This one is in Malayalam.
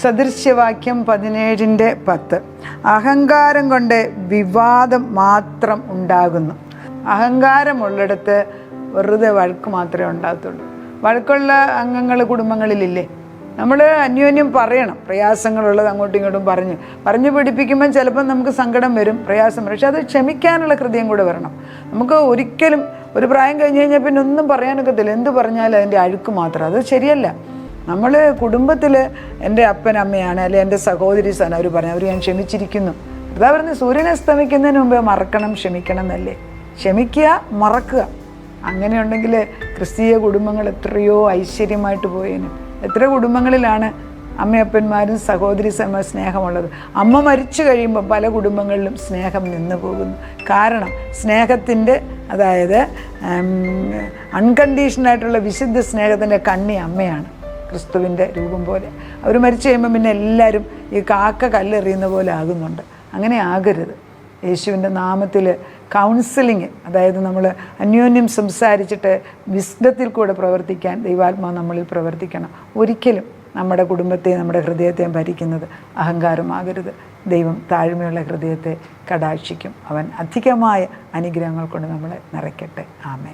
സദൃശ്യവാക്യം 17:10. അഹങ്കാരം കൊണ്ട് വിവാദം മാത്രം ഉണ്ടാകുന്നു. അഹങ്കാരമുള്ളിടത്ത് വെറുതെ വഴക്ക് മാത്രമേ ഉണ്ടാകത്തുള്ളൂ. വഴക്കുള്ള അംഗങ്ങൾ കുടുംബങ്ങളിലില്ലേ? നമ്മൾ അന്യോന്യം പറയണം. പ്രയാസങ്ങളുള്ളത് അങ്ങോട്ടും ഇങ്ങോട്ടും പറഞ്ഞു പിടിപ്പിക്കുമ്പം ചിലപ്പം നമുക്ക് സങ്കടം വരും, പ്രയാസം വരും. പക്ഷെ അത് ക്ഷമിക്കാനുള്ള ഹൃദയം കൂടെ വരണം. നമുക്ക് ഒരിക്കലും ഒരു പ്രായം കഴിഞ്ഞ് കഴിഞ്ഞാൽ പിന്നെ ഒന്നും പറയാനൊക്കത്തില്ല. എന്ത് പറഞ്ഞാലും അതിൻ്റെ അഴുക്ക് മാത്രം. അത് ശരിയല്ല. നമ്മൾ കുടുംബത്തിൽ എൻ്റെ അപ്പൻ അമ്മയാണ്, അല്ലെങ്കിൽ എൻ്റെ സഹോദരി സ്ഥാനം അവർ പറഞ്ഞു, അവർ ഞാൻ ക്ഷമിച്ചിരിക്കുന്നു. അതാ പറഞ്ഞ് സൂര്യനെ അസ്തമിക്കുന്നതിന് മുമ്പേ മറക്കണം, ക്ഷമിക്കണം എന്നല്ലേ? ക്ഷമിക്കുക, മറക്കുക. അങ്ങനെയുണ്ടെങ്കിൽ ക്രിസ്തീയ കുടുംബങ്ങൾ എത്രയോ ഐശ്വര്യമായിട്ട് പോയേനും. എത്ര കുടുംബങ്ങളിലാണ് അമ്മയപ്പന്മാരും സഹോദരി സ്നേഹമുള്ളത്. അമ്മ മരിച്ചു കഴിയുമ്പോൾ പല കുടുംബങ്ങളിലും സ്നേഹം നിന്നു പോകുന്നു. കാരണം സ്നേഹത്തിൻ്റെ, അതായത് അൺകണ്ടീഷണലായിട്ടുള്ള വിശുദ്ധ സ്നേഹത്തിൻ്റെ കണ്ണി അമ്മയാണ്, ക്രിസ്തുവിൻ്റെ രൂപം പോലെ. അവർ മരിച്ചു കഴിയുമ്പോൾ പിന്നെ എല്ലാവരും ഈ കാക്ക കല്ലെറിയുന്ന പോലെ ആകുന്നുണ്ട്. അങ്ങനെ ആകരുത്. യേശുവിൻ്റെ നാമത്തിൽ കൗൺസിലിങ്, അതായത് നമ്മൾ അന്യോന്യം സംസാരിച്ചിട്ട് വിസ്ഡത്തിൽ കൂടെ പ്രവർത്തിക്കാൻ ദൈവാത്മാവ് നമ്മളിൽ പ്രവർത്തിക്കണം. ഒരിക്കലും നമ്മുടെ കുടുംബത്തെയും നമ്മുടെ ഹൃദയത്തെയും ഭരിക്കുന്നത് അഹങ്കാരമാകരുത്. ദൈവം താഴ്മയുള്ള ഹൃദയത്തെ കടാക്ഷിക്കും. അവൻ അധികമായ അനുഗ്രഹങ്ങൾ കൊണ്ട് നമ്മളെ നിറയ്ക്കട്ടെ. ആമേൻ.